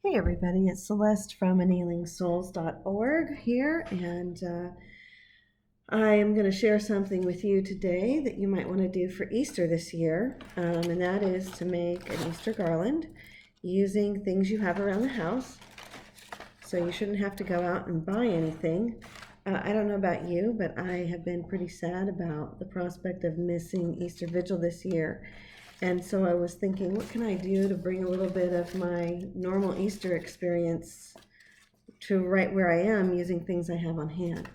Hey everybody, it's Celeste from annealingsouls.org here, and I am going to share something with you today that you might want to do for Easter this year, and that is to make an Easter garland using things you have around the house. So you shouldn't have to go out and buy anything. I don't know about you, but I have been pretty sad about the prospect of missing Easter Vigil this year. And so I was thinking, what can I do to bring a little bit of my normal Easter experience to right where I am using things I have on hand.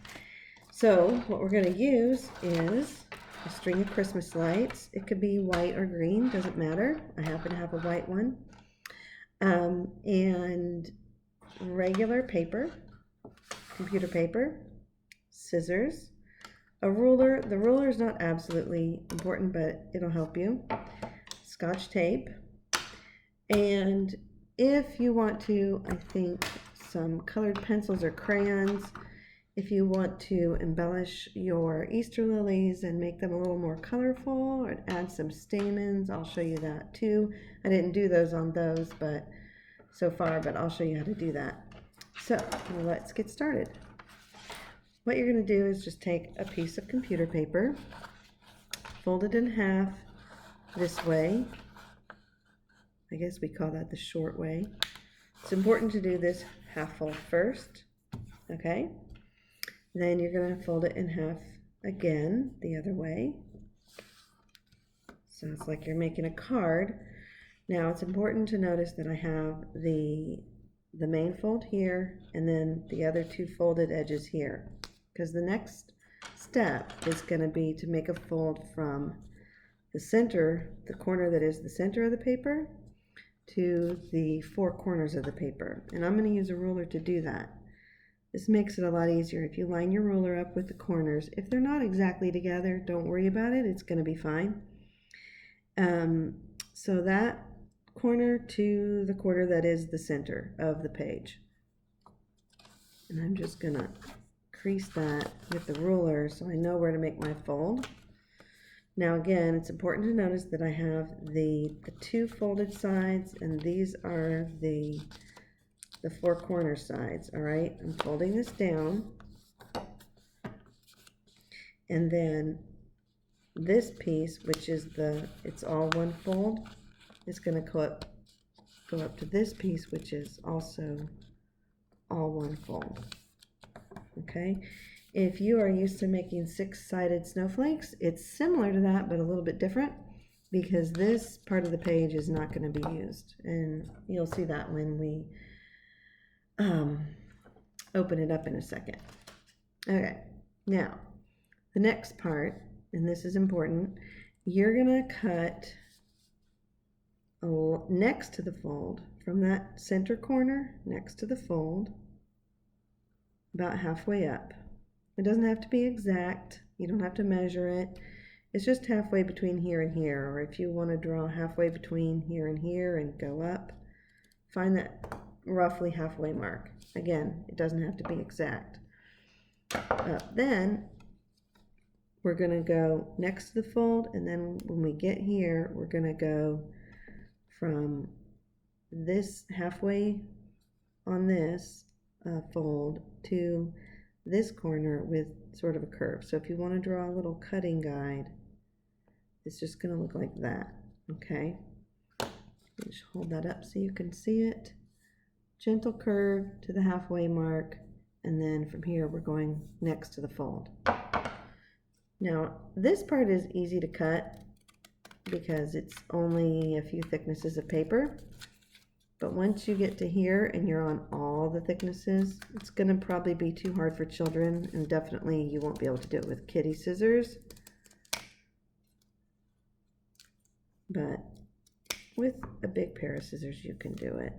So what we're going to use is a string of Christmas lights. It could be white or green, doesn't matter. I happen to have a white one. And regular paper, computer paper, scissors, a ruler. The ruler is not absolutely important, but it'll help you. Scotch tape, and if you want to, I think some colored pencils or crayons. If you want to embellish your Easter lilies and make them a little more colorful or add some stamens, I'll show you that too. I didn't do those on those but I'll show you how to do that. So let's get started. What you're going to do is just take a piece of computer paper, fold it in half this way. I guess we call that the short way. It's important to do this half fold first, okay? Then you're going to fold it in half again the other way. So it's like you're making a card. Now it's important to notice that I have the main fold here and then the other two folded edges here, because the next step is going to be to make a fold from the center, the corner that is the center of the paper, to the four corners of the paper. And I'm going to use a ruler to do that. This makes it a lot easier. If you line your ruler up with the corners, if they're not exactly together, don't worry about it. It's going to be fine. So that corner to the corner that is the center of the page. And I'm just going to crease that with the ruler so I know where to make my fold. Now again, it's important to notice that I have the two folded sides, and these are the four corner sides. All right, I'm folding this down, and then this piece, which is it's all one fold, is going to go up to this piece, which is also all one fold. Okay. If you are used to making six-sided snowflakes, it's similar to that, but a little bit different, because this part of the page is not going to be used. And you'll see that when we open it up in a second. Okay, now, the next part, and this is important, you're going to cut next to the fold, from that center corner next to the fold, about halfway up. It doesn't have to be exact. You don't have to measure it. It's just halfway between here and here. Or if you want to draw halfway between here and here and go up, find that roughly halfway mark. Again, it doesn't have to be exact. Then we're going to go next to the fold, and then when we get here, we're going to go from this halfway on this fold to this corner with sort of a curve. So if you want to draw a little cutting guide, it's just going to look like that. Okay, just hold that up so you can see it. Gentle curve to the halfway mark, and then from here we're going next to the fold. Now this part is easy to cut because it's only a few thicknesses of paper. But once you get to here and you're on all the thicknesses, it's going to probably be too hard for children, and definitely you won't be able to do it with kitty scissors. But with a big pair of scissors you can do it.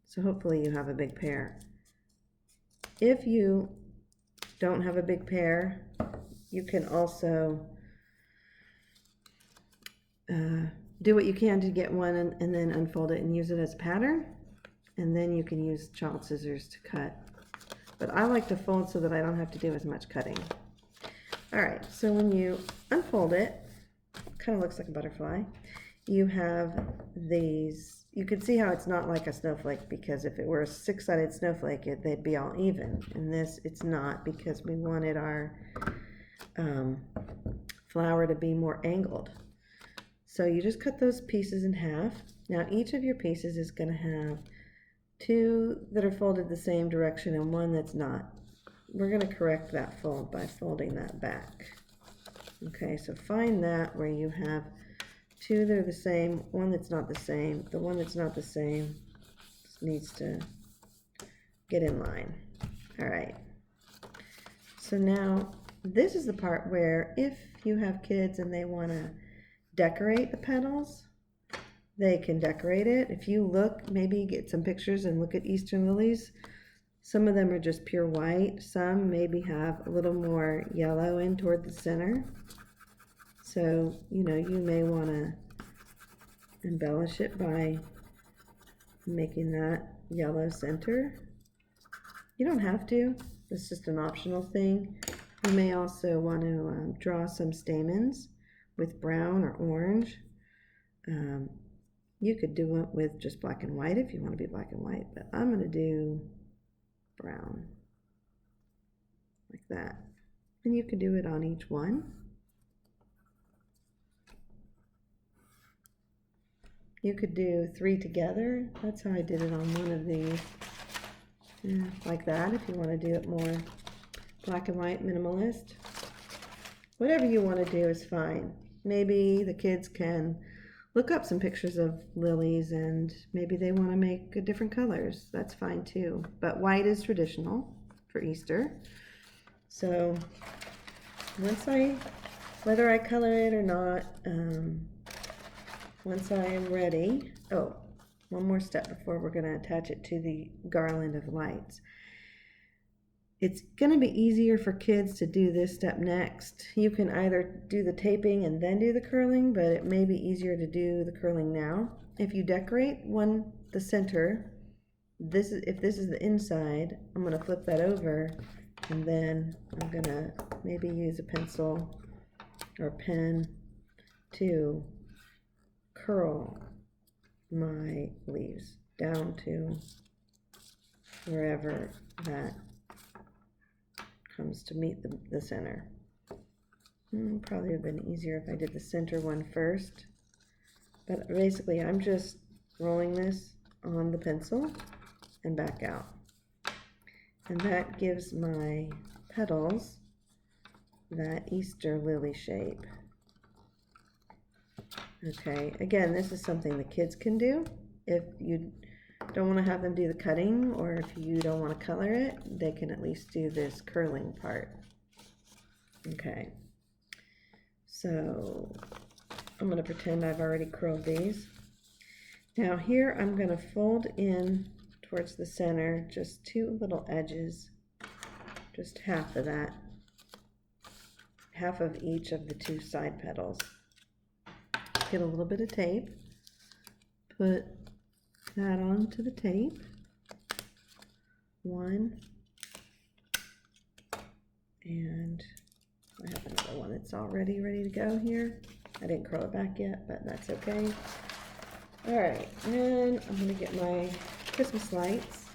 So hopefully you have a big pair. If you don't have a big pair, you can also do what you can to get one and then unfold it and use it as a pattern, and then you can use child scissors to cut. But I like to fold so that I don't have to do as much cutting. Alright, so when you unfold it, kind of looks like a butterfly. You have these you can see how it's not like a snowflake, because if it were a six-sided snowflake, they'd be all even. In this, it's not, because we wanted our flower to be more angled. So you just cut those pieces in half. Now each of your pieces is going to have two that are folded the same direction and one that's not. We're going to correct that fold by folding that back. Okay, so find that where you have two that are the same, one that's not the same. The one that's not the same needs to get in line. All right. So now this is the part where if you have kids and they want to decorate the petals, they can decorate it. If you look, maybe get some pictures and look at Easter lilies. Some of them are just pure white. Some maybe have a little more yellow in toward the center. So, you know, you may want to embellish it by making that yellow center. You don't have to. It's just an optional thing. You may also want to draw some stamens with brown or orange. You could do it with just black and white if you want to be black and white, but I'm going to do brown like that. And you could do it on each one. You could do 3 together. That's how I did it on one of these. Yeah, like that, if you want to do it more black and white, minimalist. Whatever you want to do is fine. Maybe the kids can look up some pictures of lilies and maybe they want to make different colors. That's fine too. But white is traditional for Easter. So whether I color it or not, once I am ready, one more step before we're going to attach it to the garland of lights. It's going to be easier for kids to do this step next. You can either do the taping and then do the curling, but it may be easier to do the curling now. If you decorate the center, if this is the inside, I'm going to flip that over, and then I'm going to maybe use a pencil or pen to curl my leaves down to wherever that comes to meet the center. Probably would have been easier if I did the center one first, but basically I'm just rolling this on the pencil and back out, and that gives my petals that Easter lily shape. Okay, again, this is something the kids can do. If you don't want to have them do the cutting, or if you don't want to color it, they can at least do this curling part. Okay, so I'm going to pretend I've already curled these. Now here I'm going to fold in towards the center just 2 little edges, just half of that, half of each of the 2 side petals. Get a little bit of tape, put that onto the tape, 1, and I have another one that's already ready to go here. I didn't curl it back yet, but that's okay. All right, and I'm going to get my Christmas lights.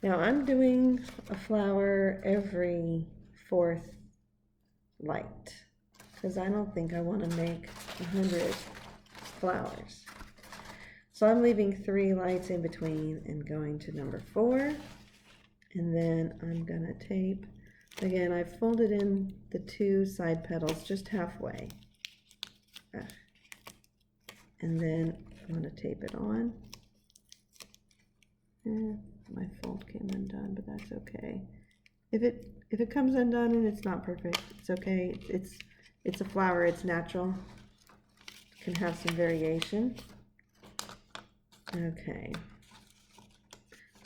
Now I'm doing a flower every 4th light, because I don't think I want to make 100 flowers. So I'm leaving 3 lights in between and going to number 4. And then I'm going to tape. Again, I've folded in the 2 side petals just halfway. And then I'm going to tape it on. My fold came undone, but that's okay. If it comes undone and it's not perfect, it's okay. It's a flower, it's natural. It can have some variation. Okay.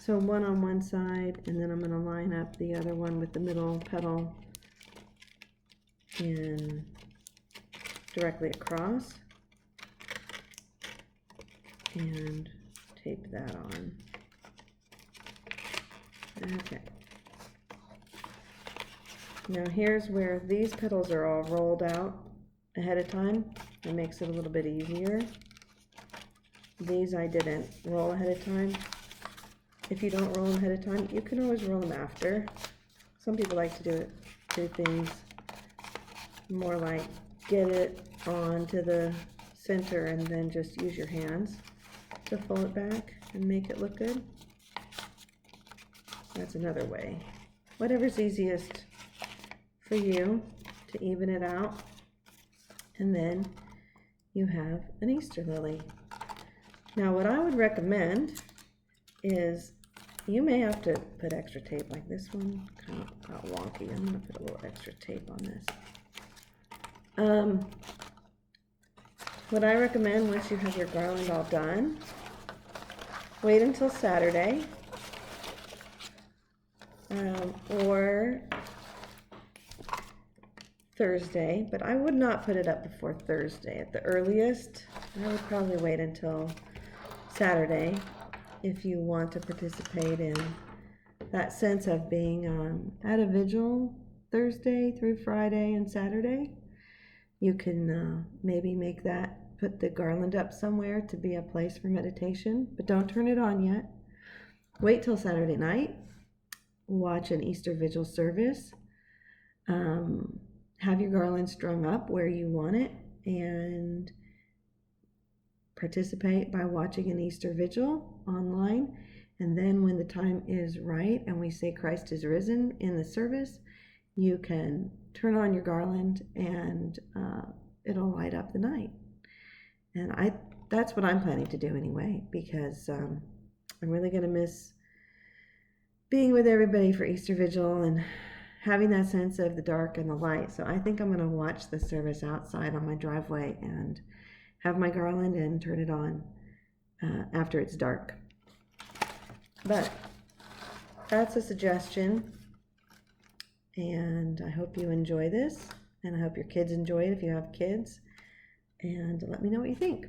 So one on one side, and then I'm going to line up the other one with the middle petal in directly across and tape that on. Okay. Now here's where these petals are all rolled out ahead of time. It makes it a little bit easier. These I didn't roll ahead of time. If you don't roll them ahead of time, you can always roll them after. Some people like to do things more like get it onto the center and then just use your hands to fold it back and make it look good. That's another way. Whatever's easiest for you to even it out. And then you have an Easter lily. Now what I would recommend is, you may have to put extra tape, like this one kind of got wonky. I'm going to put a little extra tape on this. What I recommend, once you have your garland all done, wait until Saturday, or Thursday, but I would not put it up before Thursday. At the earliest, I would probably wait until Saturday if you want to participate in that sense of being at a vigil Thursday through Friday and Saturday. You can maybe make that, put the garland up somewhere to be a place for meditation, but don't turn it on yet. Wait till Saturday night, watch an Easter vigil service, have your garland strung up where you want it, and participate by watching an Easter vigil online. And then when the time is right and we say Christ is risen in the service, you can turn on your garland and it'll light up the night. And that's what I'm planning to do anyway, because I'm really going to miss being with everybody for Easter vigil and having that sense of the dark and the light. So I think I'm going to watch the service outside on my driveway and have my garland and turn it on after it's dark. But that's a suggestion, and I hope you enjoy this, and I hope your kids enjoy it if you have kids, and let me know what you think.